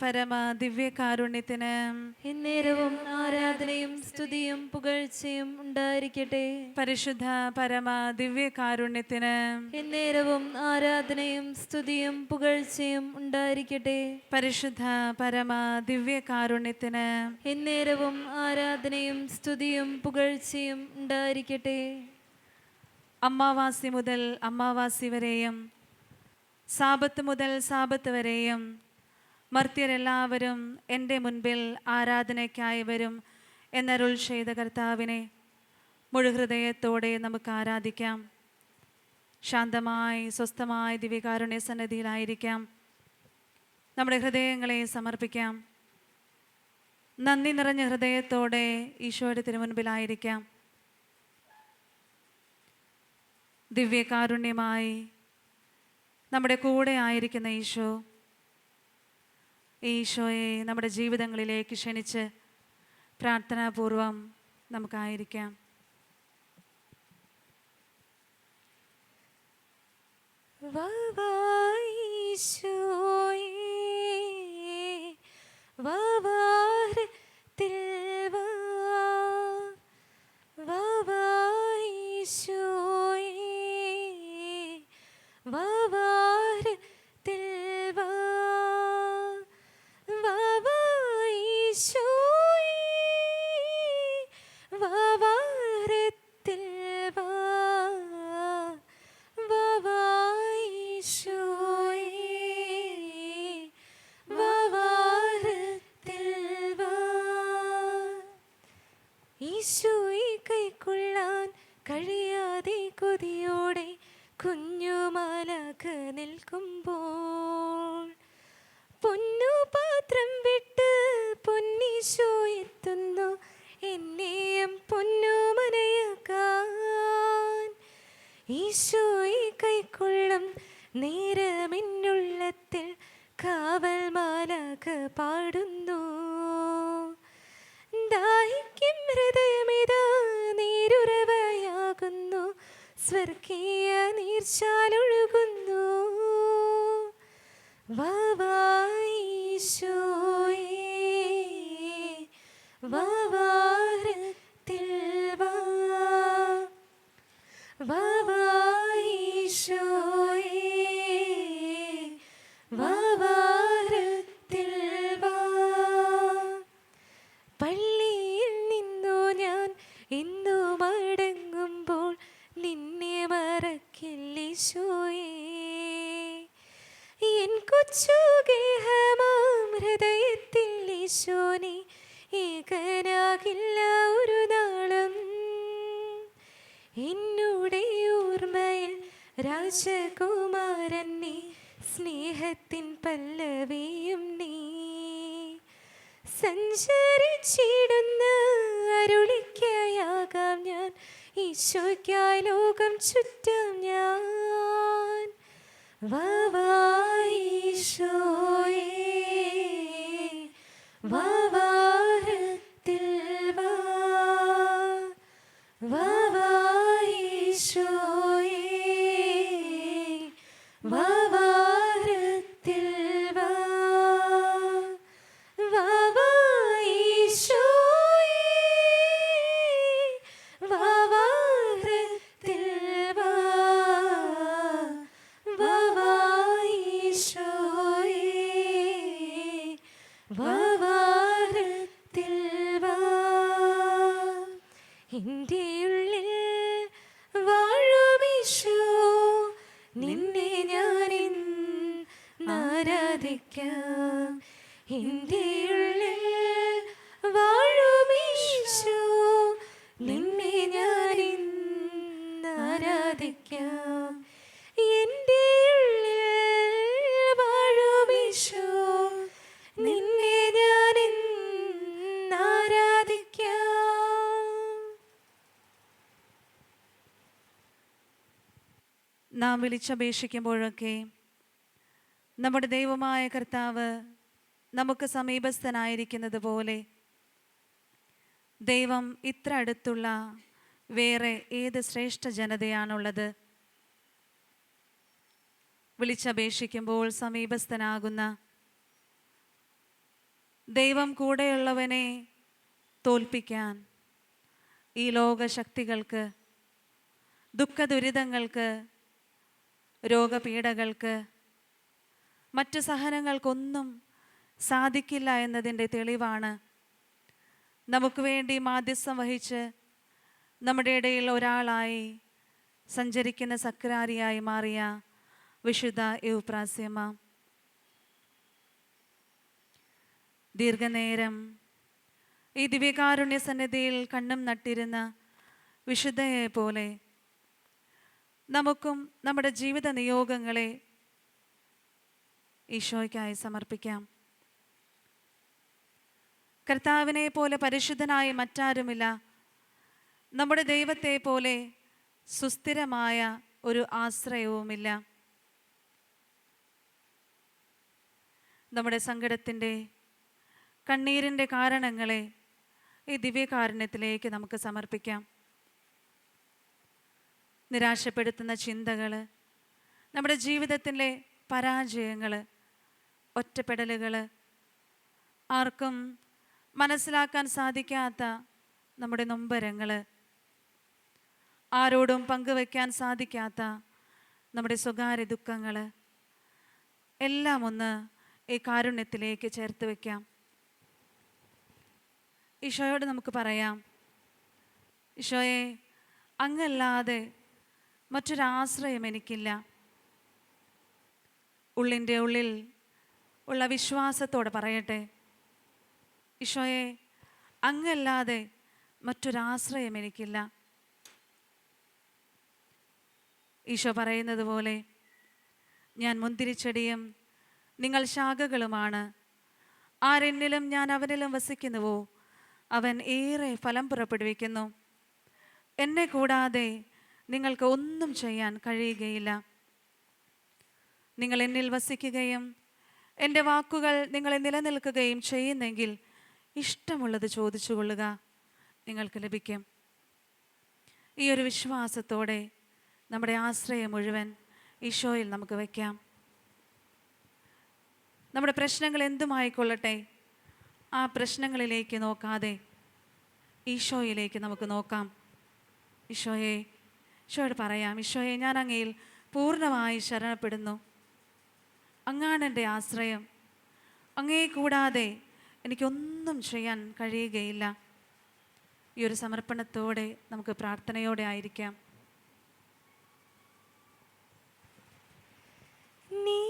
പരമ ദിവ്യകാരുണ്യത്തിന് എന്നേരവും ആരാധനയും സ്തുതിയും പുകഴ്ചയും ഉണ്ടായിരിക്കട്ടെ. പരിശുദ്ധ പരമ ദിവ്യകാരുണ്യത്തിന് എന്നേരവും ആരാധനയും സ്തുതിയും പുകഴ്ചയും ഉണ്ടായിരിക്കട്ടെ. പരിശുദ്ധ പരമ ദിവ്യകാരുണ്യത്തിന് എന്നേരവും ആരാധനയും സ്തുതിയും പുകഴ്ചയും ഉണ്ടായിരിക്കട്ടെ. അമാവാസി മുതൽ അമാവാസി വരെയും സാബത്ത് മുതൽ സാബത്ത് വരെയും മർത്യരെല്ലാവരും എൻ്റെ മുൻപിൽ ആരാധനയ്ക്കായി വരും എന്നരുൾ ചെയ്ത കർത്താവിനെ മുഴുഹൃദയത്തോടെ നമുക്ക് ആരാധിക്കാം. ശാന്തമായി സ്വസ്ഥമായി ദിവ്യകാരുണ്യ സന്നിധിയിലായിരിക്കാം. നമ്മുടെ ഹൃദയങ്ങളെ സമർപ്പിക്കാം. നന്ദി നിറഞ്ഞ ഹൃദയത്തോടെ ഈശോയുടെ തിരുമുൻപിലായിരിക്കാം. ദിവ്യകാരുണ്യമായി നമ്മുടെ കൂടെ ആയിരിക്കുന്ന ഈശോയെ നമ്മുടെ ജീവിതങ്ങളിലേക്ക് ക്ഷണിച്ച് പ്രാർത്ഥനാപൂർവം നമുക്കായിരിക്കാം. ഈശോയെ കൈക്കൊള്ളാൻ കഴിയാതെ കൊതിയോടെ കുഞ്ഞുമാലാഖ നിൽക്കുമ്പോൾ പൊന്നു പാത്രം വിട്ട് പൊന്നീശോ എത്തുന്നു എന്നെയും പൊന്നുമനയാക്കാൻ. ഈശോയെ കൈക്കൊള്ളും നേരമെന്നുള്ളത്തിൽ കാവൽ മാലാഖ പാടുന്നു. ദാഹിക്കും ഹൃദയമിതാ നീരുറവയാകുന്നു, സ്വർഗീയ നീർച്ചാലൊഴുകുന്നു. പള്ളിയിൽ നിന്നു ഞാൻ ഇന്നു മടങ്ങുമ്പോൾ നിന്നെ മറക്കില്ലീശോയേ. എൻ കൊച്ചു ഗേഹമാം ഹൃദയത്തിൽ ഈശോനെ ഏകനാകില്ല ഒരു നാളും. എന്നുടെ ഓർമ്മയിൽ രാജകുമാരൻ നീ, സ്നേഹത്തിൻ പല്ലവിയും നീ. സഞ്ചരിച്ചിടുന്ന അരുളിക്കായാകാം ഞാൻ, ഈശോയ്ക്കായി ലോകം ചുറ്റാം ഞാൻ. എൻ്റെ ഉള്ളിൽ വാഴുമീശോ, നിന്നെ ഞാനിന്ന് ആരാധിക്കാം. എൻ്റെ ഉള്ളിൽ വാഴുമീശോ, നിന്നെ ഞാനിന്ന് ആരാധിക്കാം. എൻ്റെ ഉള്ളിൽ വാഴുമീശോ, നിന്നെ ഞാനിന്ന് ആരാധിക്കാം. നാം വിളിച്ചപേക്ഷിക്കുമ്പോഴൊക്കെ നമ്മുടെ ദൈവമായ കർത്താവ് നമുക്ക് സമീപസ്ഥനായിരിക്കുന്നത് പോലെ ദൈവം ഇത്ര അടുത്തുള്ള വേറെ ഏത് ശ്രേഷ്ഠ ജനതയാണുള്ളത്? വിളിച്ചപേക്ഷിക്കുമ്പോൾ സമീപസ്ഥനാകുന്ന ദൈവം കൂടെയുള്ളവനെ തോൽപ്പിക്കാൻ ഈ ലോകശക്തികൾക്ക്, ദുഃഖദുരിതങ്ങൾക്ക്, രോഗപീഠകൾക്ക്, മറ്റു സഹനങ്ങൾക്കൊന്നും സാധിക്കില്ല എന്നതിൻ്റെ തെളിവാണ് നമുക്ക് വേണ്ടി മാധ്യസ്ഥം വഹിച്ച് നമ്മുടെ ഇടയിൽ ഒരാളായി സഞ്ചരിക്കുന്ന സക്രാരിയായി മാറിയ വിശുദ്ധ എവുപ്രാസ്യമ്മ. ദീർഘനേരം ഈ ദിവ്യകാരുണ്യ സന്നിധിയിൽ കണ്ണും നട്ടിരുന്ന വിശുദ്ധയെ പോലെ നമുക്കും നമ്മുടെ ജീവിത നിയോഗങ്ങളെ ഈശോയ്ക്കായി സമർപ്പിക്കാം. കർത്താവിനെ പോലെ പരിശുദ്ധനായി മറ്റാരുമില്ല. നമ്മുടെ ദൈവത്തെ പോലെ സുസ്ഥിരമായ ഒരു ആശ്രയവുമില്ല. നമ്മുടെ സങ്കടത്തിൻ്റെ, കണ്ണീരിൻ്റെ കാരണങ്ങളെ ഈ ദിവ്യകാരുണ്യത്തിലേക്ക് നമുക്ക് സമർപ്പിക്കാം. നിരാശപ്പെടുത്തുന്ന ചിന്തകൾ, നമ്മുടെ ജീവിതത്തിലെ പരാജയങ്ങൾ, ഒറ്റപ്പെടലുകൾ, ആർക്കും മനസ്സിലാക്കാൻ സാധിക്കാത്ത നമ്മുടെ നൊമ്പരങ്ങൾ, ആരോടും പങ്കുവയ്ക്കാൻ സാധിക്കാത്ത നമ്മുടെ സ്വകാര്യ ദുഃഖങ്ങൾ എല്ലാം ഒന്ന് ഈ കാരുണ്യത്തിലേക്ക് ചേർത്ത് വയ്ക്കാം. ഈശോയോട് നമുക്ക് പറയാം, ഈശോയെ, അങ്ങല്ലാതെ മറ്റൊരാശ്രയം എനിക്കില്ല. ഉള്ളിൻ്റെ ഉള്ളിൽ ഉള്ള വിശ്വാസത്തോടെ പറയട്ടെ, ഈശോയെ, അങ്ങല്ലാതെ മറ്റൊരാശ്രയം എനിക്കില്ല. ഈശോ പറയുന്നത് പോലെ, ഞാൻ മുന്തിരിച്ചെടിയും നിങ്ങൾ ശാഖകളുമാണ്. ആരെന്നിലും ഞാൻ അവനിലും വസിക്കുന്നുവോ അവൻ ഏറെ ഫലം പുറപ്പെടുവിക്കുന്നു. എന്നെ കൂടാതെ നിങ്ങൾക്ക് ഒന്നും ചെയ്യാൻ കഴിയുകയില്ല. നിങ്ങൾ എന്നിൽ വസിക്കുകയും എൻ്റെ വാക്കുകൾ നിങ്ങളെ നിലനിൽക്കുകയും ചെയ്യുന്നെങ്കിൽ ഇഷ്ടമുള്ളത് ചോദിച്ചു കൊള്ളുക, നിങ്ങൾക്ക് ലഭിക്കും. ഈ ഒരു വിശ്വാസത്തോടെ നമ്മുടെ ആശ്രയം മുഴുവൻ ഈശോയിൽ നമുക്ക് വയ്ക്കാം. നമ്മുടെ പ്രശ്നങ്ങൾ എന്തുമായിക്കൊള്ളട്ടെ, ആ പ്രശ്നങ്ങളിലേക്ക് നോക്കാതെ ഈശോയിലേക്ക് നമുക്ക് നോക്കാം. ഈശോയെ, ഈശോയോട് പറയാം, ഈശോയെ, ഞാൻ അങ്ങയിൽ പൂർണ്ണമായി ശരണപ്പെടുന്നു. അങ്ങാണ് എൻ്റെ ആശ്രയം. അങ്ങയെ കൂടാതെ എനിക്കൊന്നും ചെയ്യാൻ കഴിയുകയില്ല. ഈ ഒരു സമർപ്പണത്തോടെ നമുക്ക് പ്രാർത്ഥനയോടെ ആയിരിക്കാം. നീ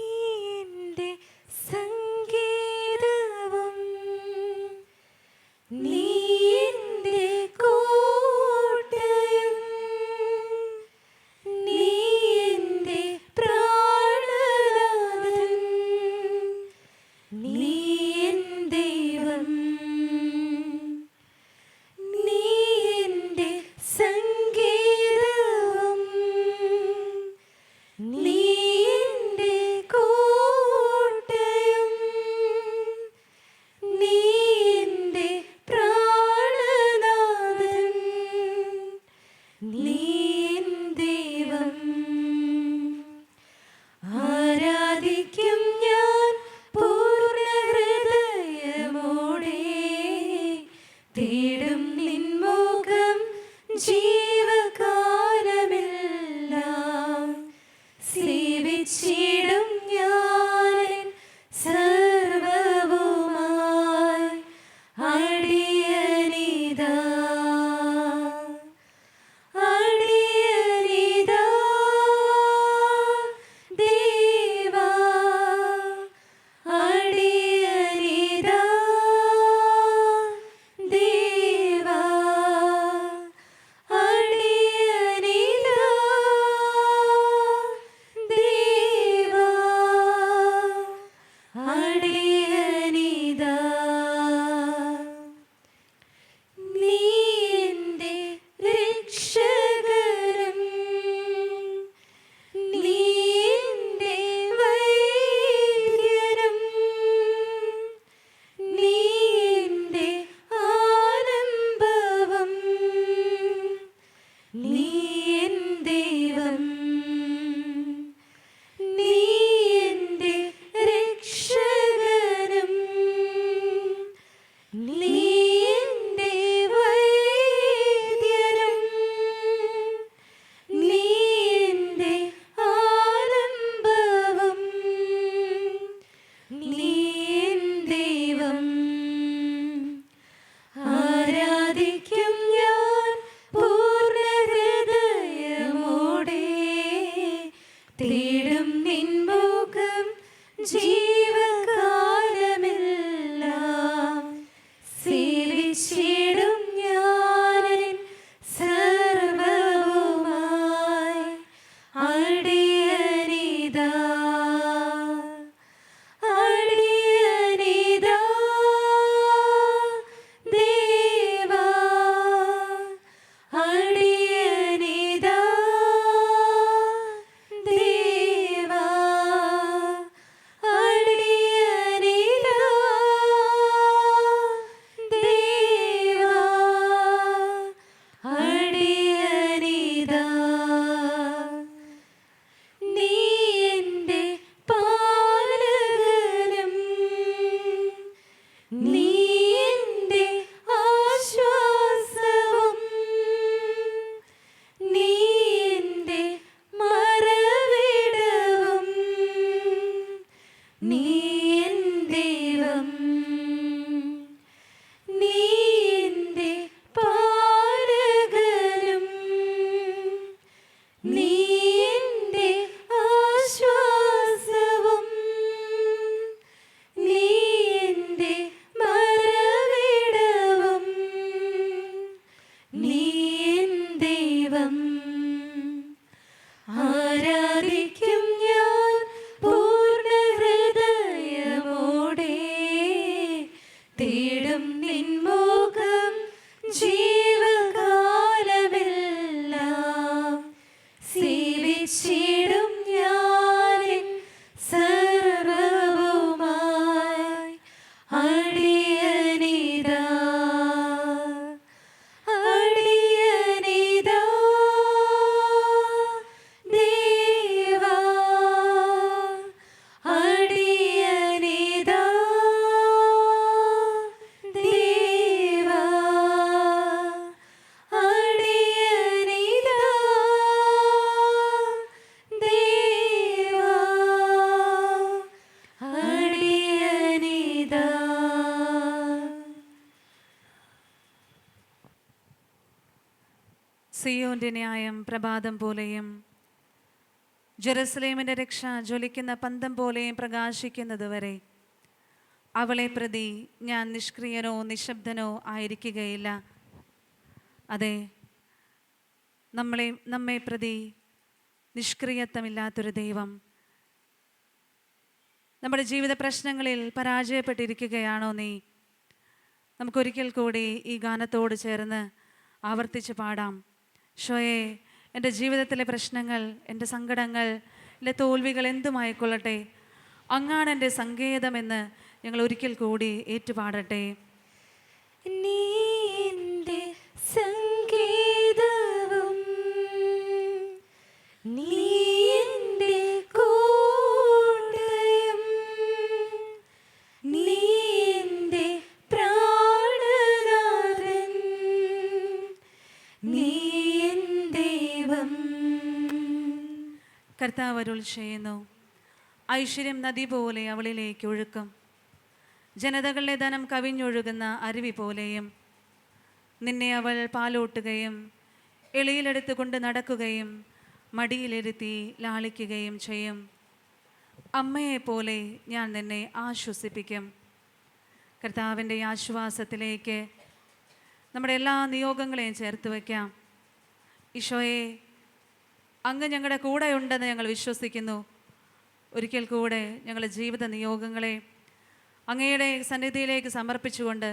എൻ്റെ സംഗീതവും നീ എൻ്റെ കോട്ടയും നീ എൻ്റെ പ്രാണനാഥൻ നീ എൻ ദൈവം നീ എൻ്റെ സംഗീതവും തേടും നിൻമുഖം ജീവകാലമെല്ലാം സേവിച്ചിടും ഞാനിൻ സർവ്വവുമായി. അടിയനിതാ അടിയനിതാ ദേവാ അടിയനിതാ ദേവാ അടിയനിതാ ദേവാ അടിയനിതാ. സിയോന്റെ ന്യായം പ്രഭാതം പോലെയും ജെറുസലേമിന്റെ രക്ഷ ജ്വലിക്കുന്ന പന്തം പോലെയും പ്രകാശിക്കുന്നതുവരെ അവളെ പ്രതി ഞാൻ നിഷ്ക്രിയനോ നിശബ്ദനോ ആയിരിക്കുകയില്ല. അതെ, നമ്മെ പ്രതി നിഷ്ക്രിയത്വമില്ലാത്തൊരു ദൈവം. നമ്മുടെ ജീവിത പ്രശ്നങ്ങളിൽ പരാജയപ്പെട്ടിരിക്കുകയാണോ നീ? നമുക്കൊരിക്കൽ കൂടി ഈ ഗാനത്തോട് ചേർന്ന് ആവർത്തിച്ച് പാടാം. ഷോയെ, എൻ്റെ ജീവിതത്തിലെ പ്രശ്നങ്ങൾ, എൻ്റെ സങ്കടങ്ങൾ, എൻ്റെ തോൽവികൾ എന്തുമായിക്കൊള്ളട്ടെ, അങ്ങാണ് എൻ്റെ സങ്കേതമെന്ന് ഞങ്ങൾ ഒരിക്കൽ കൂടി ഏറ്റുപാടട്ടെ. നീ എൻ്റെ സങ്കേതവും നീ എൻ്റെ കോട്ടയും നീ എൻ്റെ പ്രാണനാഥൻ നീ എൻ ദൈവം. കർത്താവ് അരുൾ ചെയ്യുന്നു, ഐശ്വര്യം നദി പോലെ അവളിലേക്ക് ഒഴുക്കും, ജനതകളുടെ ധനം കവിഞ്ഞൊഴുകുന്ന അരുവി പോലെയും. നിന്നെ അവൾ പാലൂട്ടുകയും എളിയിലെടുത്ത് കൊണ്ട് നടക്കുകയും മടിയിലിരുത്തി ലാളിക്കുകയും ചെയ്യും. അമ്മയെപ്പോലെ ഞാൻ നിന്നെ ആശ്വസിപ്പിക്കും. കർത്താവിൻ്റെ ആശ്വാസത്തിലേക്ക് നമ്മുടെ എല്ലാ നിയോഗങ്ങളെയും ചേർത്ത് വയ്ക്കാം. ഈശോയെ, അങ്ങ് ഞങ്ങളുടെ കൂടെ ഉണ്ടെന്ന് ഞങ്ങൾ വിശ്വസിക്കുന്നു. ഒരിക്കൽ കൂടെ ഞങ്ങളുടെ ജീവിത നിയോഗങ്ങളെ അങ്ങയുടെ സന്നിധിയിലേക്ക് സമർപ്പിച്ചുകൊണ്ട്,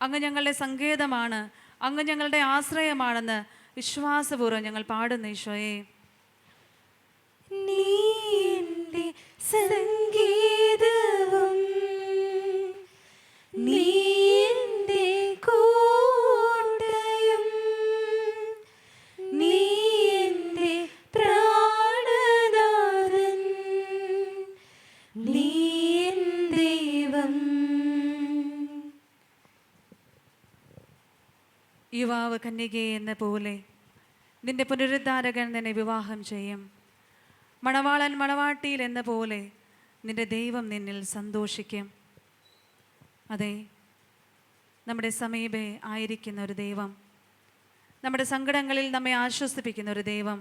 അങ്ങ് ഞങ്ങളുടെ സങ്കേതമാണ്, അങ്ങ് ഞങ്ങളുടെ ആശ്രയമാണെന്ന് വിശ്വാസപൂർവ്വം ഞങ്ങൾ പാടുന്നു. ഈശോയെ, നീ എൻ്റെ സങ്കേതവും നീ എൻ്റെ കോട്ടയും നീ എൻ്റെ പ്രാണനാഥൻ നീ എൻ ദൈവം. യുവാവ് കന്യകയെ എന്ന പോലെ നിന്റെ പുനരുദ്ധാരകൻ നിന്നെ വിവാഹം ചെയ്യും. മണവാളൻ മണവാട്ടിയിൽ എന്ന പോലെ നിന്റെ ദൈവം നിന്നിൽ സന്തോഷിക്കും. അതെ, നമ്മുടെ സമീപേ ആയിരിക്കുന്ന ഒരു ദൈവം, നമ്മുടെ സങ്കടങ്ങളിൽ നമ്മെ ആശ്വസിപ്പിക്കുന്ന ഒരു ദൈവം,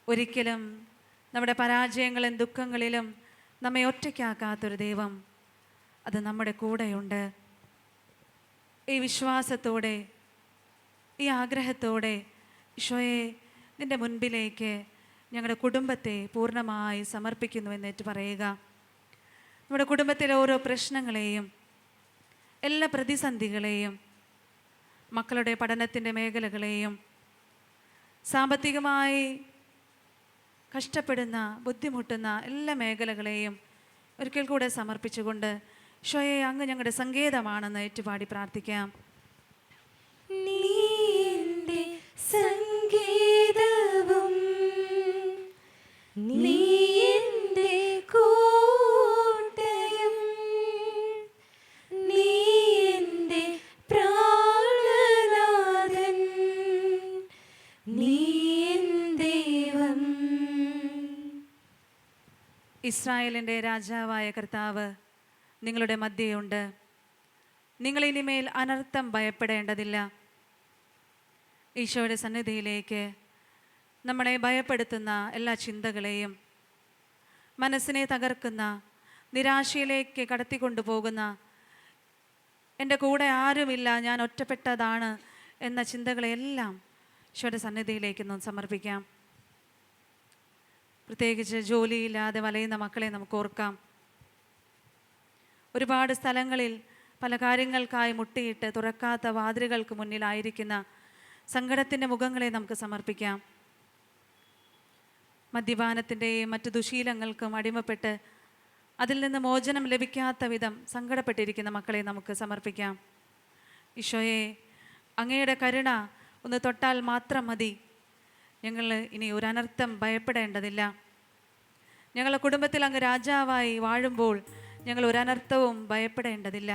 ഒരിക്കലും നമ്മുടെ പരാജയങ്ങളും ദുഃഖങ്ങളിലും നമ്മെ ഒറ്റയ്ക്കാക്കാത്തൊരു ദൈവം, അത് നമ്മുടെ കൂടെയുണ്ട്. ഈ വിശ്വാസത്തോടെ, ഈ ആഗ്രഹത്തോടെ ഈശോയെ, നിൻ്റെ മുൻപിലേക്ക് ഞങ്ങളുടെ കുടുംബത്തെ പൂർണ്ണമായി സമർപ്പിക്കുന്നു എന്നേറ്റ് പറയുക. നമ്മുടെ കുടുംബത്തിലെ ഓരോ പ്രശ്നങ്ങളെയും, എല്ലാ പ്രതിസന്ധികളെയും, മക്കളുടെ പഠനത്തിൻ്റെ മേഖലകളെയും, സാമ്പത്തികമായി കഷ്ടപ്പെടുന്ന ബുദ്ധിമുട്ടുന്ന എല്ലാ മേഖലകളെയും ഒരിക്കൽ കൂടെ സമർപ്പിച്ചുകൊണ്ട് ഈശോയെ, അങ്ങ് ഞങ്ങളുടെ സങ്കേതമാണെന്ന് ഏറ്റുപാടി പ്രാർത്ഥിക്കാം. നീ എൻ്റെ സങ്കേതവും നീ എൻ്റെ കോട്ടയും നീ എൻ്റെ പ്രാണനാഥൻ നീ എൻ ദൈവം. ഇസ്രായേലിൻ്റെ രാജാവായ കർത്താവ് നിങ്ങളുടെ മധ്യയുണ്ട്. നിങ്ങളിനിമേൽ അനർത്ഥം ഭയപ്പെടേണ്ടതില്ല. ഈശോയുടെ സന്നിധിയിലേക്ക് നമ്മളെ ഭയപ്പെടുത്തുന്ന എല്ലാ ചിന്തകളെയും, മനസ്സിനെ തകർക്കുന്ന, നിരാശയിലേക്ക് കടത്തിക്കൊണ്ടുപോകുന്ന, എൻ്റെ കൂടെ ആരുമില്ല, ഞാൻ ഒറ്റപ്പെട്ടതാണ് എന്ന ചിന്തകളെല്ലാം ഈശോയുടെ സന്നിധിയിലേക്ക് നാം സമർപ്പിക്കാം. പ്രത്യേകിച്ച് ജോലിയില്ലാതെ വലയുന്ന മക്കളെ നമുക്ക് ഓർക്കാം. ഒരുപാട് സ്ഥലങ്ങളിൽ പല കാര്യങ്ങൾക്കായി മുട്ടിയിട്ട് തുറക്കാത്ത വാതിലുകൾക്ക് മുന്നിലായിരിക്കുന്ന സങ്കടത്തിൻ്റെ മുഖങ്ങളെ നമുക്ക് സമർപ്പിക്കാം. മദ്യപാനത്തിൻ്റെയും മറ്റു ദുശീലങ്ങൾക്കും അടിമപ്പെട്ട് അതിൽ നിന്ന് മോചനം ലഭിക്കാത്ത വിധം സങ്കടപ്പെട്ടിരിക്കുന്ന മക്കളെ നമുക്ക് സമർപ്പിക്കാം. ഈശോയെ, അങ്ങയുടെ കരുണ ഒന്ന് തൊട്ടാൽ മാത്രം മതി. ഞങ്ങൾ ഇനി ഒരു അനർത്ഥം ഭയപ്പെടേണ്ടതില്ല. ഞങ്ങളുടെ കുടുംബത്തിൽ അങ്ങ് രാജാവായി വാഴുമ്പോൾ ഞങ്ങൾ ഒരു അനർത്ഥവും ഭയപ്പെടേണ്ടതില്ല.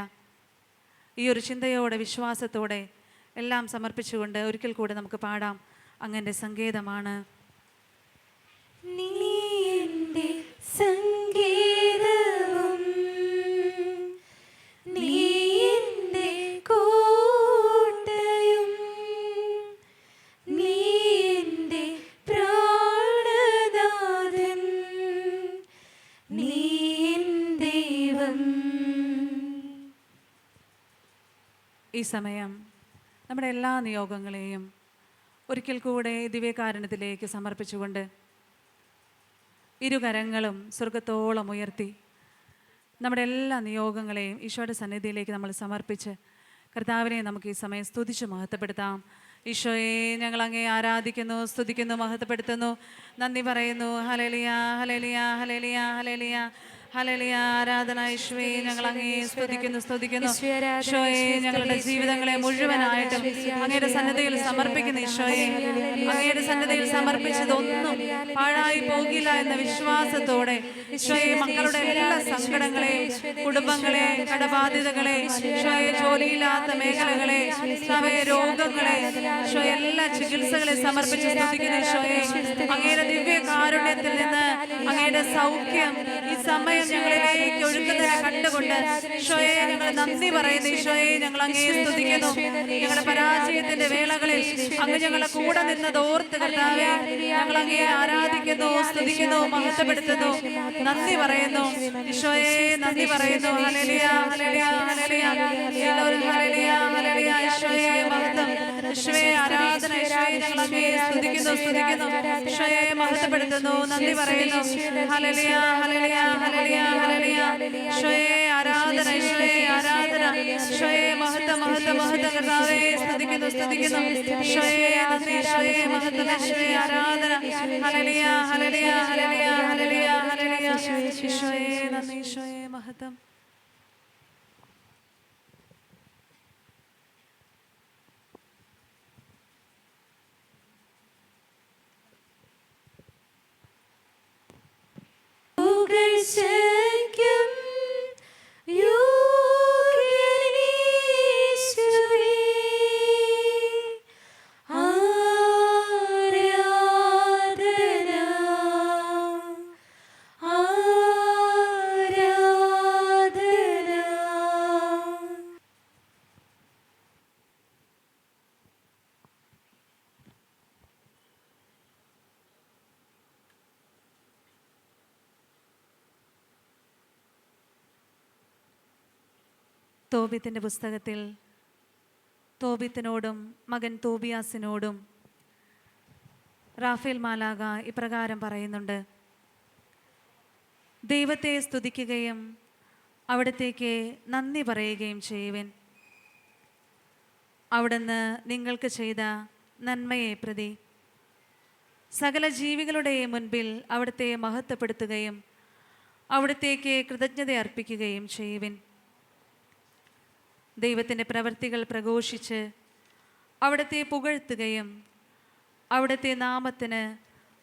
ഈ ഒരു ചിന്തയോടെ, വിശ്വാസത്തോടെ എല്ലാം സമർപ്പിച്ചുകൊണ്ട് ഒരിക്കൽ കൂടെ നമുക്ക് പാടാം. അങ്ങൻ്റെ സങ്കേതമാണ്. നീ എൻ്റെ സങ്കേതവും നീ എൻ്റെ കോട്ടയും നീ എൻ്റെ പ്രാണനാഥൻ നീ എൻ ദൈവം. ഈ സമയം നമ്മുടെ എല്ലാ നിയോഗങ്ങളെയും ഒരിക്കൽ കൂടെ ദിവ്യകാരുണ്യത്തിലേക്ക് സമർപ്പിച്ചുകൊണ്ട് ഇരുകരങ്ങളും സ്വർഗത്തോളം ഉയർത്തി നമ്മുടെ എല്ലാ നിയോഗങ്ങളെയും ഈശോയുടെ സന്നിധിയിലേക്ക് നമ്മൾ സമർപ്പിച്ച് കർത്താവിനെ നമുക്ക് ഈ സമയം സ്തുതിച്ച് മഹത്വപ്പെടുത്താം. ഈശോയെ, ഞങ്ങൾ അങ്ങേ ആരാധിക്കുന്നു, സ്തുതിക്കുന്നു, മഹത്വപ്പെടുത്തുന്നു, നന്ദി പറയുന്നു. Hallelujah, hallelujah, hallelujah, hallelujah, hallelujah. ആരാധന യേശുവേ, ഞങ്ങൾ അങ്ങേ സ്തുതിക്കുന്നു. ഈശോയെ, ഞങ്ങളുടെ ജീവിതങ്ങളെ മുഴുവനായിട്ടും അങ്ങയുടെ സന്നിധിയിൽ സമർപ്പിക്കുന്നു. ഈശോയെ, അങ്ങയുടെ സന്നിധിയിൽ സമർപ്പിച്ചതൊന്നും പാഴായി പോകില്ല എന്ന വിശ്വാസത്തോടെ ഈശോയെ, മക്കളുടെ എല്ലാ സങ്കടങ്ങളെയും, കുടുംബങ്ങളെ, കടബാധ്യതകളെ, ഈശോയെ, ജോലിയില്ലാത്ത മേഖലകളെ, രോഗങ്ങളെ, ഈശോയെ, എല്ലാ ചികിത്സകളെ സമർപ്പിച്ച് സ്തുതിക്കുന്നു. ഈശോയെ, അങ്ങയുടെ ദിവ്യ കാരുണ്യത്തിൽ നിന്ന് അങ്ങയുടെ സൗഖ്യം ഈ സമയം ഞങ്ങളിലേക്ക് ഒഴുകുന്നതിനെ കണ്ടുകൊണ്ട് ഈശോയെ, ഞങ്ങൾ നന്ദി പറയുന്നു. ഈശോയെ, ഞങ്ങൾ അങ്ങേ സ്തുതിക്കുന്നു. ഞങ്ങളുടെ പരാജയത്തിന്റെ വേളകളിൽ അങ്ങ് ഞങ്ങളെ കൂടെ നിന്നത് ഓർത്ത് കർത്താവേ, ഞങ്ങൾ അങ്ങേ ആരാധിക്കുന്നു, സ്തുതിക്കുന്നു, മഹത്വപ്പെടുത്തുന്നു, നന്ദി പറയുന്നു. ഈശോയെ, നന്ദി പറയുന്നു. ഹല്ലേലൂയ, ഹല്ലേലൂയ, ഹല്ലേലൂയ, എല്ലാവരും ഹല്ലേലൂയ, ഹല്ലേലൂയ. ഈശോയെ, മഹത്വം. ഈശോയെ, ആരാധന. ഈശോയെ, ഞങ്ങൾ അങ്ങേ സ്തുതിക്കുന്നു. ഈശോയെ, മഹത്വപ്പെടുത്തുന്നു, നന്ദി പറയുന്നു. Hallelujah, hallelujah, hallelujah, hallelujah. ഈശോയെ, ആരാധന. ഈശോയെ, ആരാധന. ഈശോയെ, മഹത്വം, മഹത്വം, മഹത്വം. കർത്താവേ, സ്തുതിക്കുന്നു. ഈശോയെ, നന്ദി. ഈശോയെ, മഹത്വം. ഈശോയെ, ആരാധന. Hallelujah, hallelujah, hallelujah, hallelujah, hallelujah. ഈശോയെ, നന്ദി. ഈശോയെ, മഹത്വം. പുകഴ്ചയ്ക്കും യോഗ്യനീശുവേ, ആരാധന, ആരാധന. തോബിത്തിൻ്റെ പുസ്തകത്തിൽ തോബിത്തിനോടും മകൻ തോബിയാസിനോടും റാഫേൽ മാലാഖ ഇപ്രകാരം പറയുന്നുണ്ട്: ദൈവത്തെ സ്തുതിക്കുകയും അവിടത്തേക്ക് നന്ദി പറയുകയും ചെയ്യുവിൻ. അവിടുന്ന് നിങ്ങൾക്ക് ചെയ്ത നന്മയെ പ്രതി സകല ജീവികളുടെയും മുൻപിൽ അവിടുത്തെ മഹത്വപ്പെടുത്തുകയും അവിടത്തേക്ക് കൃതജ്ഞത അർപ്പിക്കുകയും ചെയ്യുവിൻ. ദൈവത്തിൻ്റെ പ്രവൃത്തികൾ പ്രഘോഷിച്ച് അവിടുത്തെ പുകഴ്ത്തുകയും അവിടുത്തെ നാമത്തിന്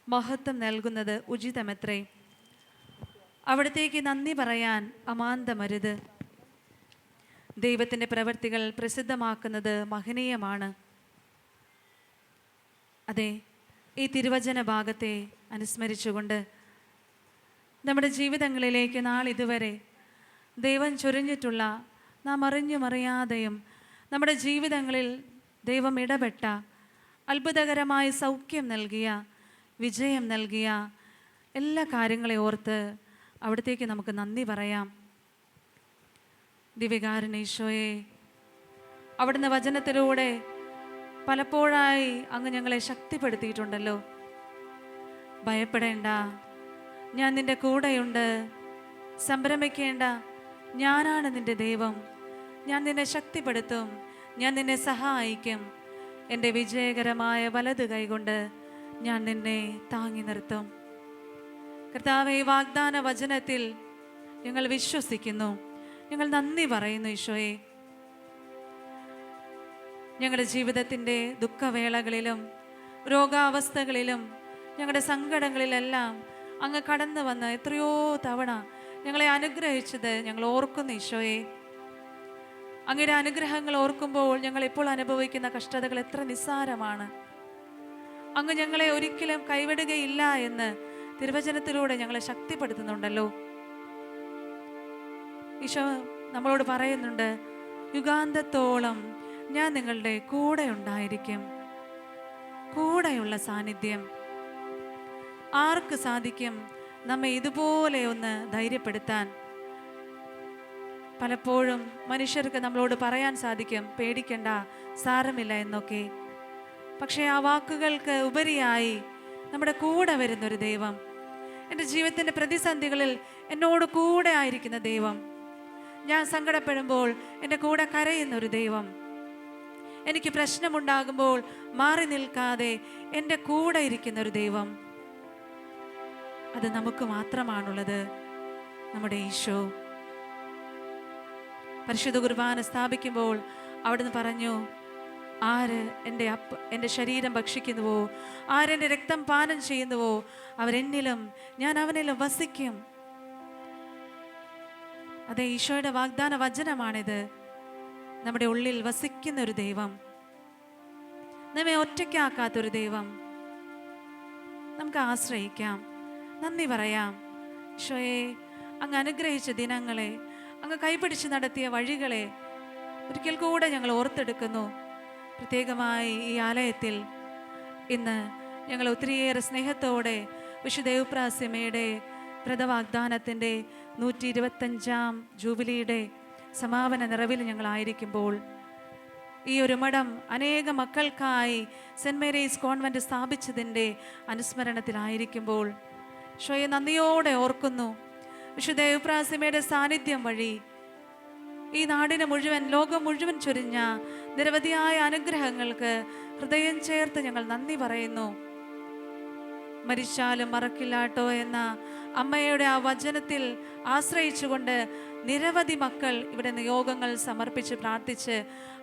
മഹത്വം നൽകുന്നത് ഉചിതമത്രേ. അവിടത്തേക്ക് നന്ദി പറയാൻ അമാന്തമരുത്. ദൈവത്തിൻ്റെ പ്രവൃത്തികൾ പ്രസിദ്ധമാക്കുന്നത് മഹനീയമാണ്. അതെ, ഈ തിരുവചന ഭാഗത്തെ അനുസ്മരിച്ചുകൊണ്ട് നമ്മുടെ ജീവിതങ്ങളിലേക്ക് നാളിതുവരെ ദൈവം ചൊരിഞ്ഞിട്ടുള്ള, നാം അറിഞ്ഞും അറിയാതെയും നമ്മുടെ ജീവിതങ്ങളിൽ ദൈവം ഇടപെട്ട, അത്ഭുതകരമായ സൗഖ്യം നൽകിയ, വിജയം നൽകിയ എല്ലാ കാര്യങ്ങളെ ഓർത്ത് അവിടത്തേക്ക് നമുക്ക് നന്ദി പറയാം. ദിവ്യകാരുണ്യ ഈശോയെ, അവിടുന്ന് വചനത്തിലൂടെ പലപ്പോഴായി അങ്ങ് ഞങ്ങളെ ശക്തിപ്പെടുത്തിയിട്ടുണ്ടല്ലോ. ഭയപ്പെടേണ്ട, ഞാൻ നിൻ്റെ കൂടെയുണ്ട്. സംഭ്രമിക്കേണ്ട, ഞാനാണ് നിന്റെ ദൈവം. ഞാൻ നിന്നെ ശക്തിപ്പെടുത്തും. ഞാൻ നിന്നെ സഹായിക്കും. എൻ്റെ വിജയകരമായ വലത് കൈകൊണ്ട് ഞാൻ നിന്നെ താങ്ങി നിർത്തും. കർത്താവേ, ഈ വാഗ്ദാന വചനത്തിൽ ഞങ്ങൾ വിശ്വസിക്കുന്നു. ഞങ്ങൾ നന്ദി പറയുന്നു ഈശോയെ. ഞങ്ങളുടെ ജീവിതത്തിൻ്റെ ദുഃഖവേളകളിലും രോഗാവസ്ഥകളിലും ഞങ്ങളുടെ സങ്കടങ്ങളിലെല്ലാം അങ്ങ് കടന്നു വന്ന് എത്രയോ തവണ ഞങ്ങളെ അനുഗ്രഹിച്ചത് ഞങ്ങൾ ഓർക്കുന്നു ഈശോയെ. അങ്ങയുടെ അനുഗ്രഹങ്ങൾ ഓർക്കുമ്പോൾ ഞങ്ങൾ ഇപ്പോൾ അനുഭവിക്കുന്ന കഷ്ടതകൾ എത്ര നിസ്സാരമാണ്. അങ്ങ് ഞങ്ങളെ ഒരിക്കലും കൈവിടുകയില്ല എന്ന് തിരുവചനത്തിലൂടെ ഞങ്ങളെ ശക്തിപ്പെടുത്തുന്നുണ്ടല്ലോ. ഈശോ നമ്മളോട് പറയുന്നുണ്ട്, യുഗാന്തത്തോളം ഞാൻ നിങ്ങളുടെ കൂടെ ഉണ്ടായിരിക്കും. കൂടെയുള്ള സാന്നിധ്യം ആർക്ക് സാധിക്കും നമ്മെ ഇതുപോലെ ഒന്ന് ധൈര്യപ്പെടുത്താൻ? പലപ്പോഴും മനുഷ്യർക്ക് നമ്മളോട് പറയാൻ സാധിക്കും, പേടിക്കണ്ട, സാരമില്ല എന്നൊക്കെ. പക്ഷേ ആ വാക്കുകൾക്ക് ഉപരിയായി നമ്മുടെ കൂടെ വരുന്നൊരു ദൈവം, എൻ്റെ ജീവിതത്തിൻ്റെ പ്രതിസന്ധികളിൽ എന്നോട് കൂടെ ആയിരിക്കുന്ന ദൈവം, ഞാൻ സങ്കടപ്പെടുമ്പോൾ എൻ്റെ കൂടെ കരയുന്നൊരു ദൈവം, എനിക്ക് പ്രശ്നമുണ്ടാകുമ്പോൾ മാറി നിൽക്കാതെ എൻ്റെ കൂടെ ഇരിക്കുന്നൊരു ദൈവം, അത് നമുക്ക് മാത്രമാണുള്ളത്, നമ്മുടെ ഈശോ. പരിശുദ്ധ കുർബാന സ്ഥാപിക്കുമ്പോൾ അവിടുന്ന് പറഞ്ഞു, ആര് എൻ്റെ ശരീരം ഭക്ഷിക്കുന്നുവോ, ആരെൻ്റെ രക്തം പാനം ചെയ്യുന്നുവോ, അവരെന്നിലും ഞാൻ അവനിലും വസിക്കും. അതെ, ഈശോയുടെ വാഗ്ദാന വചനമാണിത്. നമ്മുടെ ഉള്ളിൽ വസിക്കുന്ന ഒരു ദൈവം, നമ്മെ ഒറ്റയ്ക്കാക്കാത്തൊരു ദൈവം. നമുക്ക് ആശ്രയിക്കാം, നന്ദി പറയാം. ഈശോയെ, അങ്ങ് അനുഗ്രഹിച്ച ദിനങ്ങളെ, അങ്ങ് കൈപിടിച്ച് നടത്തിയ വഴികളെ ഒരിക്കൽ കൂടെ ഞങ്ങൾ ഓർത്തെടുക്കുന്നു. പ്രത്യേകമായി ഈ ആലയത്തിൽ ഇന്ന് ഞങ്ങൾ ഒത്തിരിയേറെ സ്നേഹത്തോടെ വിശുദ്ധ എവുപ്രാസ്യമയുടെ വ്രതവാഗ്ദാനത്തിൻ്റെ 125ാം ജൂബിലിയുടെ സമാപന നിറവിൽ ഞങ്ങളായിരിക്കുമ്പോൾ, ഈ ഒരു മഠം അനേക മക്കൾക്കായി സെൻറ് മേരീസ് കോൺവെൻറ്റ് സ്ഥാപിച്ചതിൻ്റെ അനുസ്മരണത്തിലായിരിക്കുമ്പോൾ ഈശോയെ നന്ദിയോടെ ഓർക്കുന്നു. വിശുദ്ധ എവുപ്രാസ്യമയുടെ സാന്നിധ്യം വഴി ഈ നാടിന് മുഴുവൻ, ലോകം മുഴുവൻ ചൊരിഞ്ഞ നിരവധിയായ അനുഗ്രഹങ്ങൾക്ക് ഹൃദയം ചേർത്ത് ഞങ്ങൾ നന്ദി പറയുന്നു. മരിച്ചാലും മറക്കില്ലാട്ടോ എന്ന അമ്മയുടെ ആ വചനത്തിൽ ആശ്രയിച്ചുകൊണ്ട് നിരവധി മക്കൾ ഇവിടെ നിയോഗങ്ങൾ സമർപ്പിച്ച് പ്രാർത്ഥിച്ച്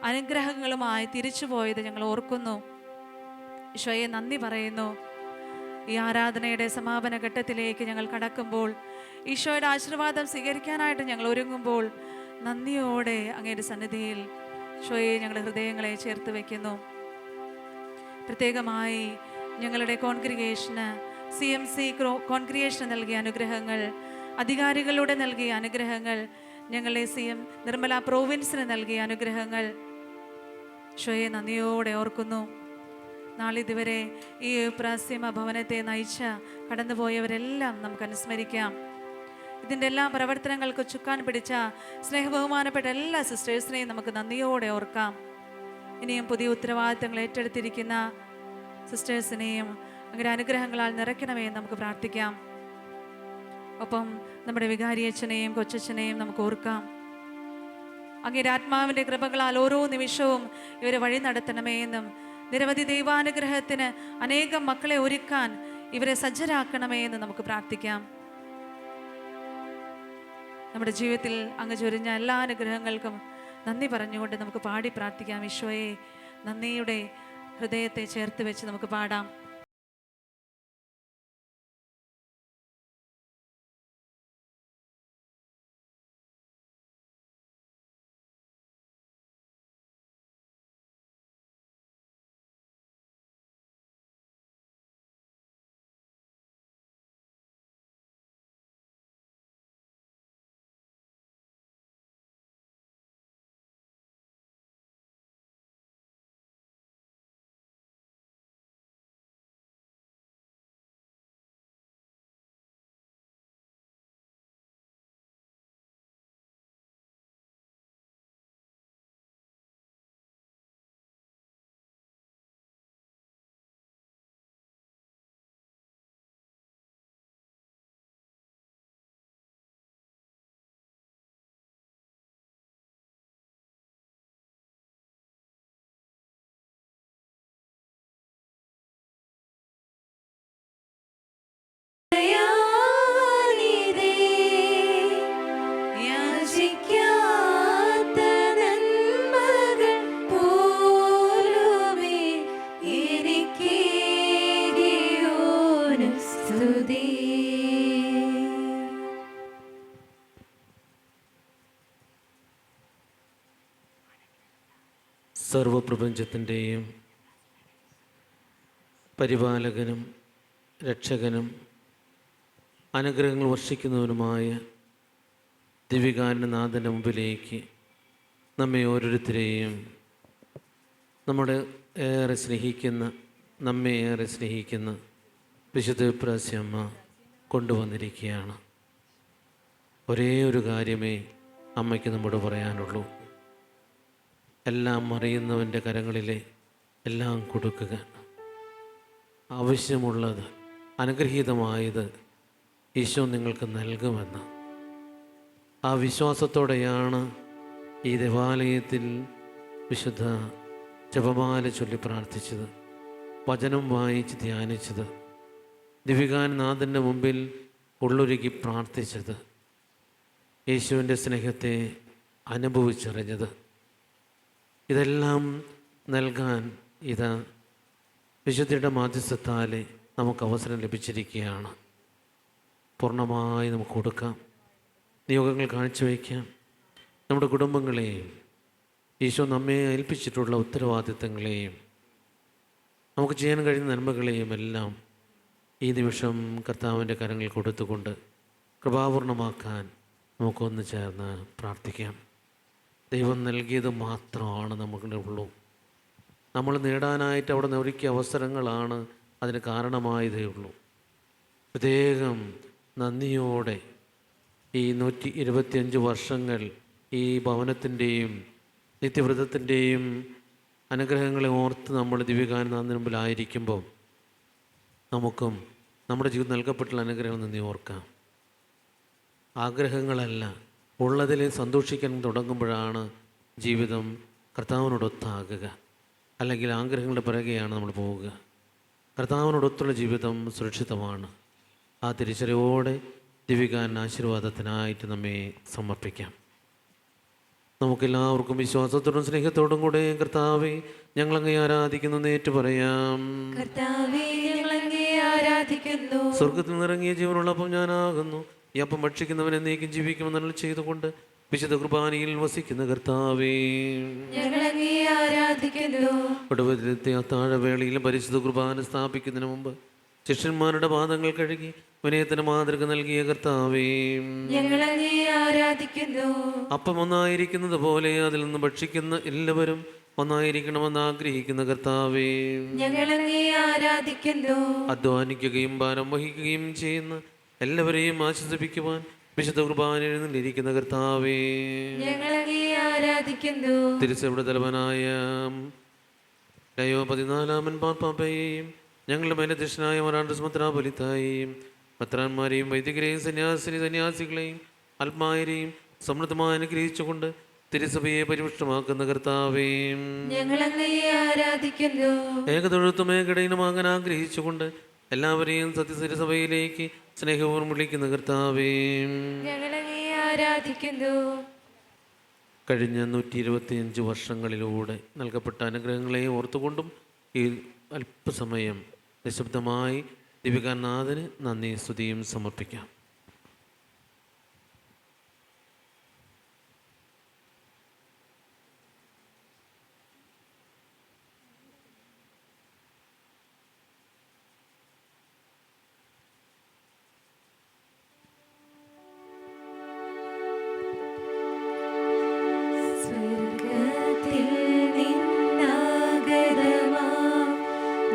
അനുഗ്രഹങ്ങളുമായി തിരിച്ചുപോയത് ഞങ്ങൾ ഓർക്കുന്നു. ഈശോയെ നന്ദി പറയുന്നു. ഈ ആരാധനയുടെ സമാപന ഘട്ടത്തിലേക്ക് ഞങ്ങൾ കടക്കുമ്പോൾ, ഈശോയുടെ ആശീർവാദം സ്വീകരിക്കാനായിട്ട് ഞങ്ങൾ ഒരുങ്ങുമ്പോൾ, നന്ദിയോടെ അങ്ങയുടെ സന്നിധിയിൽ ഈശോയെ ഞങ്ങളുടെ ഹൃദയങ്ങളെ ചേർത്ത് വയ്ക്കുന്നു. പ്രത്യേകമായി ഞങ്ങളുടെ കോൺഗ്രിഗേഷന്, CMC കോൺഗ്രിഗേഷന് നൽകിയ അനുഗ്രഹങ്ങൾ, അധികാരികളുടെ നൽകിയ അനുഗ്രഹങ്ങൾ, ഞങ്ങളുടെ നിർമ്മല പ്രോവിൻസിന് നൽകിയ അനുഗ്രഹങ്ങൾ ഈശോയെ നന്ദിയോടെ ഓർക്കുന്നു. നാളിതുവരെ ഈ പ്രാസ്യമ ഭവനത്തെ നയിച്ച കടന്നുപോയവരെല്ലാം നമുക്ക് അനുസ്മരിക്കാം. ഇതിൻ്റെ എല്ലാ പ്രവർത്തനങ്ങൾക്ക് ചുക്കാൻ പിടിച്ച സ്നേഹബഹുമാനപ്പെട്ട എല്ലാ സിസ്റ്റേഴ്സിനെയും നമുക്ക് നന്ദിയോടെ ഓർക്കാം. ഇനിയും പുതിയ ഉത്തരവാദിത്തങ്ങൾ ഏറ്റെടുത്തിരിക്കുന്ന സിസ്റ്റേഴ്സിനെയും അങ്ങനെ അനുഗ്രഹങ്ങളാൽ നിറയ്ക്കണമേ നമുക്ക് പ്രാർത്ഥിക്കാം. ഒപ്പം നമ്മുടെ വികാരിയച്ഛനെയും കൊച്ചച്ഛനെയും നമുക്ക് ഓർക്കാം. അങ്ങയുടെ ആത്മാവിൻ്റെ കൃപകളാൽ ഓരോ നിമിഷവും ഇവരെ വഴി നടത്തണമേ എന്നും, നിരവധി ദൈവാനുഗ്രഹത്തിന് അനേകം മക്കളെ ഒരുക്കാൻ ഇവരെ സജ്ജരാക്കണമേ എന്ന് നമുക്ക് പ്രാർത്ഥിക്കാം. നമ്മുടെ ജീവിതത്തിൽ അങ്ങ് ചൊരിഞ്ഞ എല്ലാ അനുഗ്രഹങ്ങൾക്കും നന്ദി പറഞ്ഞുകൊണ്ട് നമുക്ക് പാടി പ്രാർത്ഥിക്കാം. ഈശോയെ, നന്ദിയുടെ ഹൃദയത്തെ ചേർത്ത് വെച്ച് നമുക്ക് പാടാം. സർവപ്രപഞ്ചത്തിൻ്റെയും പരിപാലകനും രക്ഷകനും അനുഗ്രഹങ്ങൾ വർഷിക്കുന്നവനുമായ ദിവികാരനാഥൻ്റെ മുമ്പിലേക്ക് നമ്മെ ഓരോരുത്തരെയും നമ്മെ ഏറെ സ്നേഹിക്കുന്ന വിശുദ്ധ പ്രാസ്യമ്മ കൊണ്ടുവന്നിരിക്കുകയാണ്. ഒരേ ഒരു കാര്യമേ അമ്മയ്ക്ക് നമ്മോട് പറയാനുള്ളൂ. എല്ലാം അറിയുന്നവൻ്റെ കരങ്ങളിലെ എല്ലാം കൊടുക്കുക. ആവശ്യമുള്ളത് അനുഗ്രഹീതമായത് ഈശോ നിങ്ങൾക്ക് നൽകുമെന്ന് ആ വിശ്വാസത്തോടെയാണ് ഈ ദേവാലയത്തിൽ വിശുദ്ധ ജപമാല ചൊല്ലി പ്രാർത്ഥിച്ചത്, വചനം വായിച്ച് ധ്യാനിച്ചത്, ദിവികാനാഥൻ്റെ മുമ്പിൽ ഉള്ളൊരുക്കി പ്രാർത്ഥിച്ചത്, യേശുവിൻ്റെ സ്നേഹത്തെ അനുഭവിച്ചറിഞ്ഞത്. ഇതെല്ലാം നൽകാൻ ഇതാ വിശുദ്ധിയുടെ മാധ്യസ്ഥത്താലെ നമുക്ക് അവസരം ലഭിച്ചിരിക്കുകയാണ്. പൂർണ്ണമായി നമുക്ക് കൊടുക്കാം, നിയോഗങ്ങൾ കാഴ്ചവെക്കാം. നമ്മുടെ കുടുംബങ്ങളെയും ഈശോ നമ്മെ ഏൽപ്പിച്ചിട്ടുള്ള ഉത്തരവാദിത്തങ്ങളെയും നമുക്ക് ചെയ്യാൻ കഴിയുന്ന നന്മകളെയും എല്ലാം ഈ നിമിഷം കർത്താവിൻ്റെ കരങ്ങൾ കൊടുത്തുകൊണ്ട് കൃപാപൂർണമാക്കാൻ നമുക്കൊന്ന് ചേർന്ന് പ്രാർത്ഥിക്കാം. ദൈവം നൽകിയത് മാത്രമാണ് നമുക്കുള്ള ഉള്ളൂ. നമ്മൾ നേടാനായിട്ട് അവിടെ നിന്ന് ഒരുക്കിയ അവസരങ്ങളാണ് അതിന് കാരണമായതേ ഉള്ളൂ. പ്രത്യേകം നന്ദിയോടെ ഈ 125 വർഷങ്ങൾ ഈ ഭവനത്തിൻ്റെയും നിത്യവ്രതത്തിൻ്റെയും അനുഗ്രഹങ്ങളെ ഓർത്ത് നമ്മൾ ദിവ്യകാരുണ്യനാഥൻ്റെ മുമ്പിലായിരിക്കുമ്പോൾ നമുക്കും നമ്മുടെ ജീവിതം നൽകപ്പെട്ടുള്ള അനുഗ്രഹം നന്ദി ഓർക്കാം. ആഗ്രഹങ്ങളല്ല, ഉള്ളതിൽ സന്തോഷിക്കാൻ തുടങ്ങുമ്പോഴാണ് ജീവിതം കർത്താവിനോടൊത്താകുക. അല്ലെങ്കിൽ ആഗ്രഹങ്ങളുടെ പിറകെയാണ് നമ്മൾ പോവുക. കർത്താവിനോടൊത്തുള്ള ജീവിതം സുരക്ഷിതമാണ്. ആ തിരിച്ചറിവോടെ ദിവ്യകാരുണ്യ ആശീർവാദത്തിനായിട്ട് നമ്മെ സമർപ്പിക്കാം. നമുക്കെല്ലാവർക്കും വിശ്വാസത്തോടും സ്നേഹത്തോടും കൂടെ കർത്താവെ ഞങ്ങളങ്ങേ ആരാധിക്കുന്നു നേറ്റു പറയാം. സ്വർഗത്തിൽ നിന്നിറങ്ങിയ ജീവനുള്ളപ്പം ഞാനാകുന്നു. ഈ അപ്പം ഭക്ഷിക്കുന്നവൻ എന്നേക്കും ജീവിക്കുമെന്നുള്ള ചെയ്തുകൊണ്ട് വിശുദ്ധ കുർബാനയിൽ വസിക്കുന്ന കർത്താവേ ഒടുവിലത്തെ അത്താഴവേളയിലും പരിശുദ്ധ കുർബാന സ്ഥാപിക്കുന്നതിന് മുമ്പ് ശിഷ്യന്മാരുടെ പാദങ്ങൾ കഴുകി വിനയത്തിന് മാതൃക നൽകിയ കർത്താവേ അപ്പം ഒന്നായിരിക്കുന്നത് പോലെ അതിൽ നിന്ന് ഭക്ഷിക്കുന്ന എല്ലാവരും ഒന്നായിരിക്കണമെന്ന് ആഗ്രഹിക്കുന്ന കർത്താവേ അധ്വാനിക്കുകയും ഭാരം വഹിക്കുകയും ചെയ്യുന്ന എല്ലാവരെയും ആശ്വസിപ്പിക്കുവാൻ വിശുദ്ധ കുർബാനയിൽ നിന്നിരിക്കുന്ന കർത്താവേ തിരുസഭയുടെ തലവനായ ലയോ 14 പാപ്പാപ്പയെയും ഞങ്ങളുടെ മേലധ്യക്ഷനായ മറാണ്ടസ് മെത്രാപ്പൊലീത്തായെയും മെത്രാന്മാരെയും വൈദികരെയും സന്യാസികളെയും ആത്മാരെയും സമൃദ്ധമായി അനുഗ്രഹിച്ചുകൊണ്ട് തിരുസഭയെ പരിപുഷ്ടമാക്കുന്ന കർത്താവേ ഏകതൊഴുത്തും ഏകടീനമാകാൻ ആഗ്രഹിച്ചുകൊണ്ട് എല്ലാവരെയും സത്യസഭയിലേക്ക് സ്നേഹപൂർവ്വം വിളിക്കുന്ന കർത്താവേ കഴിഞ്ഞ 125 വർഷങ്ങളിലൂടെ നൽകപ്പെട്ട അനുഗ്രഹങ്ങളെ ഓർത്തുകൊണ്ടും ഈ അല്പസമയം നിശബ്ദമായി ദിവ്യകാരുണ്യനാഥന് നന്ദി സ്തുതിയും സമർപ്പിക്കാം.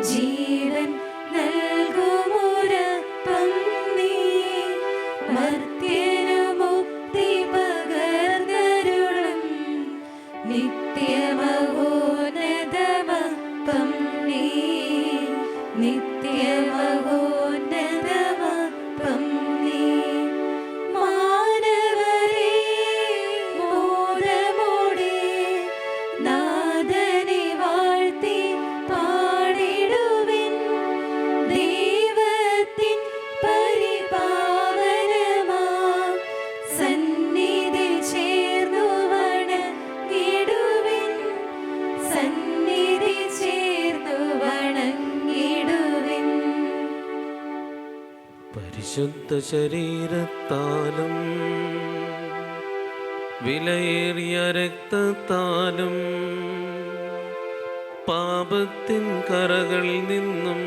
ജീവൻ നൽകുമൊരപ്പം നീ മർത്യനു മുക്തി പകർന്നരുളും നിത്യമഹോന്നതമപ്പം നീ നിത്യമഹോന്നതമപ്പം നീ മാനവരേ മോദമോടെ നാഥനെ വാഴ്ത്തി പാടിടുവിൻ ദൈവത്തിൻ പരിപാവനമാ സന്നിധി ചേർന്നു വണങ്ങിടുവിൻ സന്നിധി ചേർന്നു വണങ്ങിടുവിൻ പരിശുദ്ധ ശരീരത്താലും വിലയേറിയ രക്തത്താലും പാപത്തിൻ കറകളിൽ നിന്നും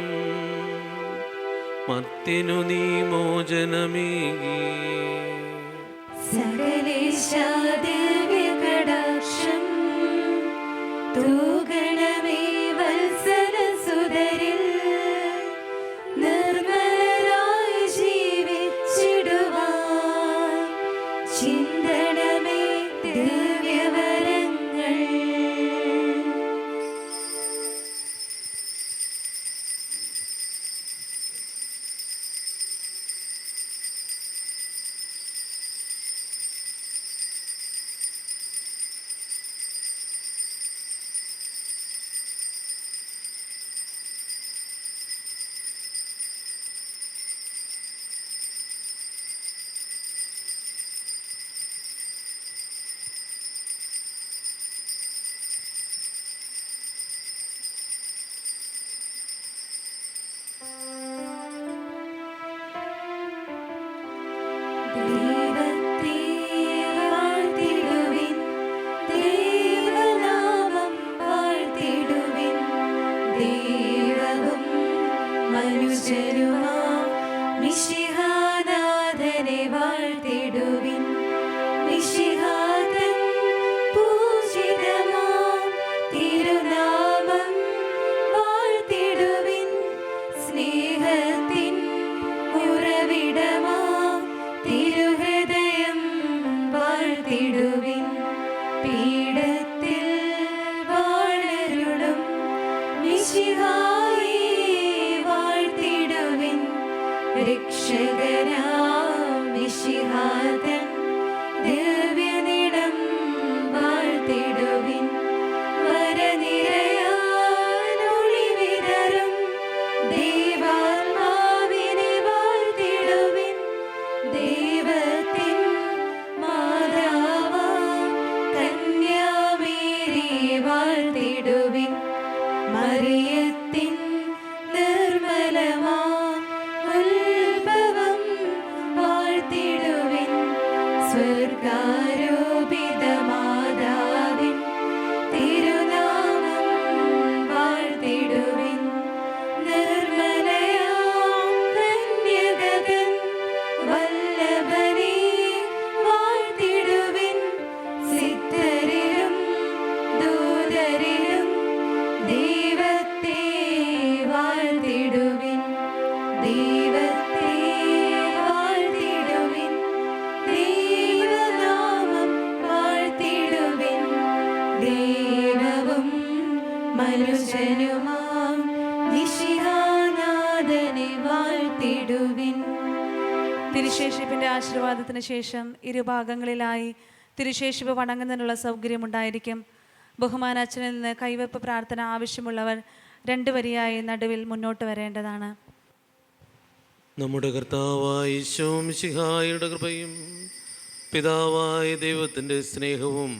മർത്യനു നീ മോചനമേകി. സകലേശാ ദിവ്യകടാക്ഷം തൂകണമേ വത്സലസുതരിൽ. നിർമ്മലരായി ജീവിച്ചിടുവാൻ ചിന്തണമേ ദിവ്യവരങ്ങൾ. ദൈവത്തെ വാഴ്ത്തിടുവിൻ, ദൈവനാമം വാഴ്ത്തിടുവിൻ. ദൈവവും മനുഷ്യരുമാം മിശിഹാനാഥനെ വാഴ്ത്തിടുവിൻ. മിശിഹാതൻ പൂജിതമാം തിരുനാമം വാഴ്ത്തിടുവിൻ. സ്നേഹത്തിൻ ഉറവിടമാം തിരുഹൃദയം വാഴ്ത്തിടുവിൻ. പീഠത്തിൽ വാഴരുളും മിശിഹായെ വാഴ്ത്തിടുവിൻ. രക്ഷകനാം മിശിഹാതൻ ദിവ്യനിടം വാഴ്ത്തിടുവിൻ. വരനിരയാനൊളി വിതറും ദൈവാത്മാവിനെ വാഴ്ത്തിടുവിൻ. ദൈവത്തിൻ മാതാവാം കന്യാമേരിയെ വാഴ്ത്തിടുവിൻ. മറിയത്തിൻ നിർമ്മലമാം ഉത്ഭവം വാഴ്ത്തിടുവിൻ. സ്വർഗാരോപിത മാതാവിൻ തിരുനാമം വാഴ്ത്തിടുവിൻ. നിർമ്മലയാം കന്യകതൻ വല്ലഭനെ വാഴ്ത്തിടുവിൻ. സിദ്ധരിലും ദൂതരിലും ദൈവത്തെ വാഴ്ത്തിടുവിൻ. ദൈവത്തെ വാഴ്ത്തിടുവിൻ. ദൈവനാമം വാഴ്ത്തിടുവിൻ. ദൈവവും മനുഷ്യനുമാം മിശിഹാനാഥനെ വാഴ്ത്തിടുവിൻ. തിരുശേഷിപ്പിൻ്റെ ആശീർവാദത്തിന് ശേഷം ഇരുഭാഗങ്ങളിലായി തിരുശേഷിപ്പ് വണങ്ങുന്നതിനുള്ള സൗകര്യമുണ്ടായിരിക്കും. ബഹുമാന അച്ഛനിൽ നിന്ന് കൈവെപ്പ് പ്രാർത്ഥന ആവശ്യമുള്ളവർ 2 വരിയായി നടുവിൽ മുന്നോട്ട് വരേണ്ടതാണ്. നമ്മുടെ കർത്താവായ ഈശോ മിശിഹായുടെ കൃപയും പിതാവായ ദൈവത്തിൻ്റെ സ്നേഹവും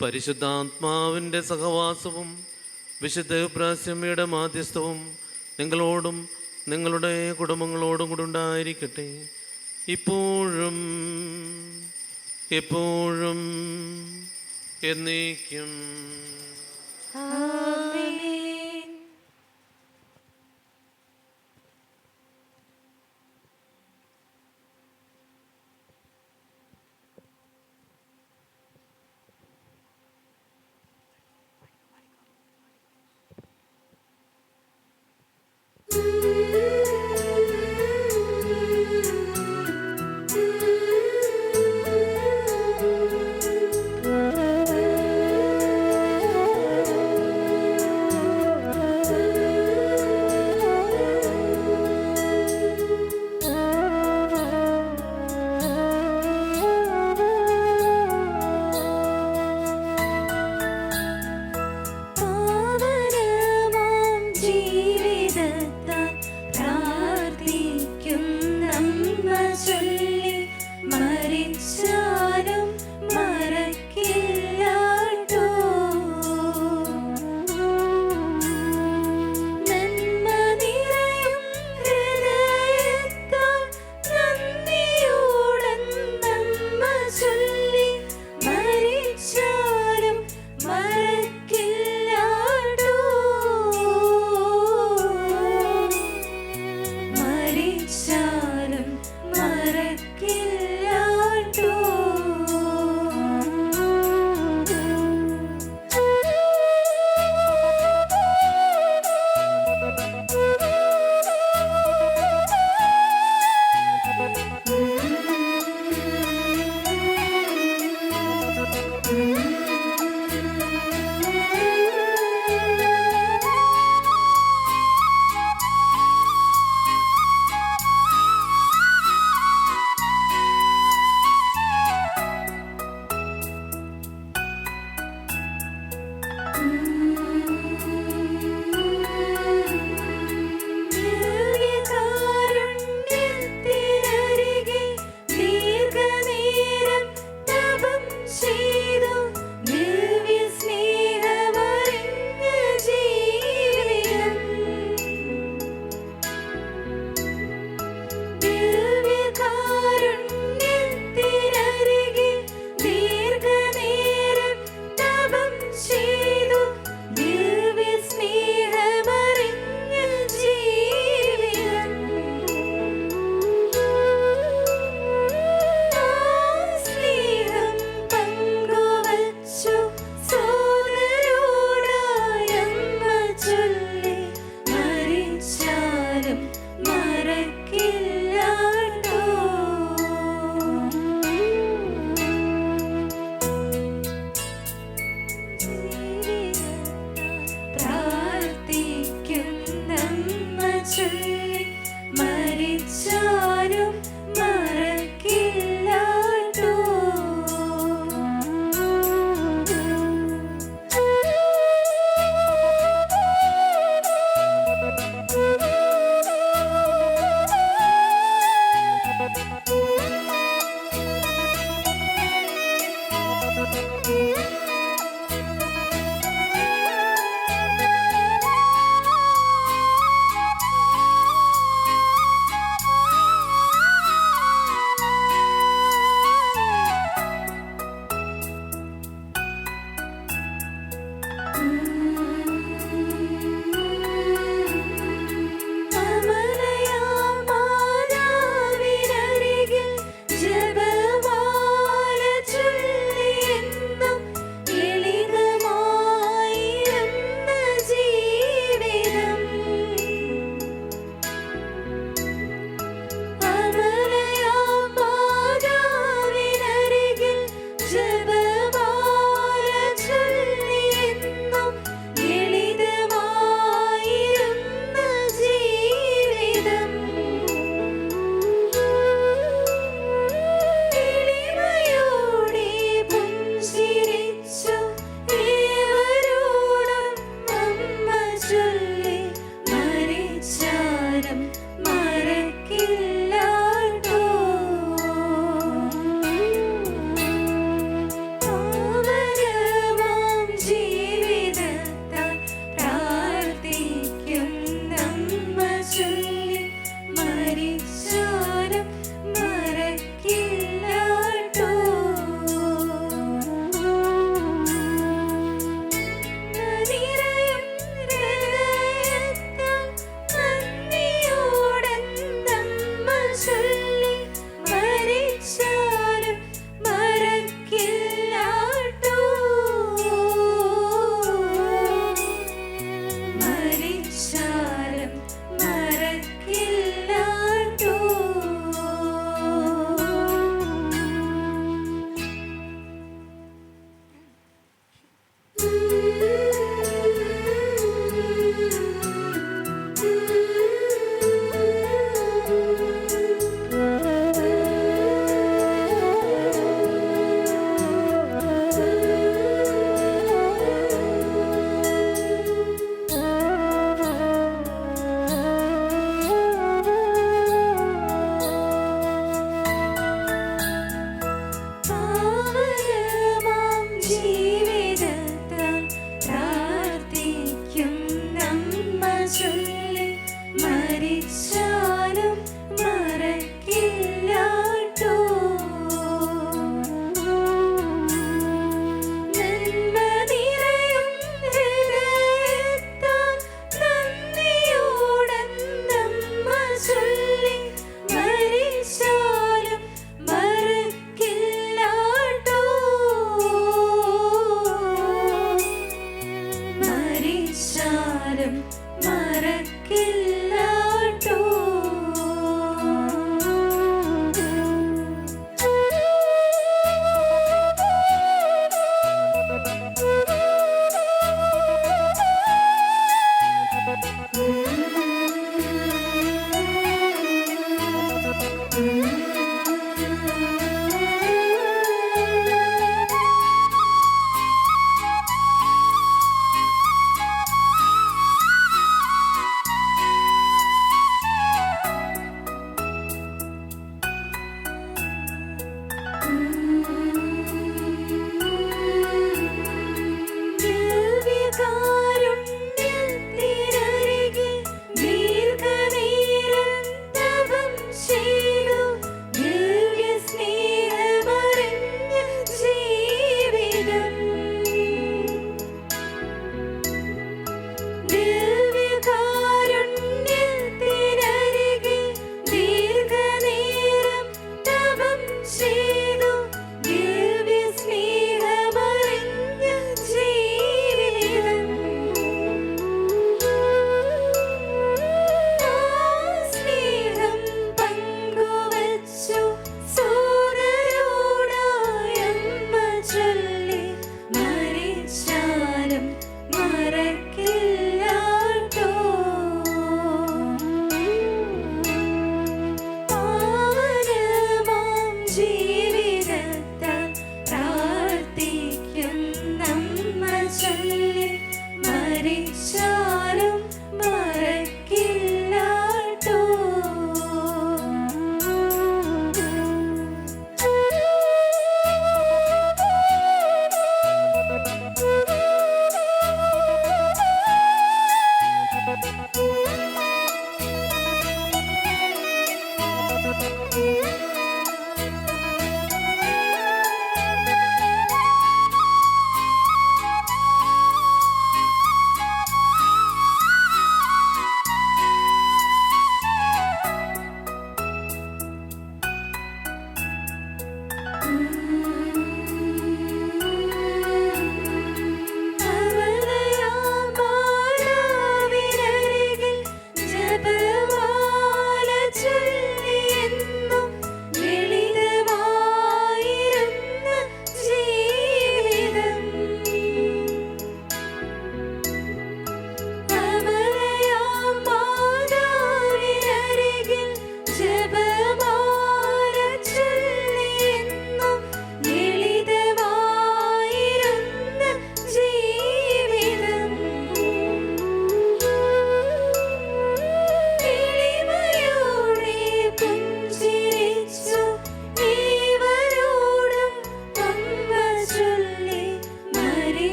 പരിശുദ്ധാത്മാവിൻ്റെ സഹവാസവും വിശുദ്ധ പ്രാസ്യമ്മയുടെ മാധ്യസ്ഥവും നിങ്ങളോടും നിങ്ങളുടെ കുടുംബങ്ങളോടും കൂടെ ഉണ്ടായിരിക്കട്ടെ, ഇപ്പോഴും എപ്പോഴും എന്നേക്കും. ആമേൻ.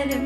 ഫലം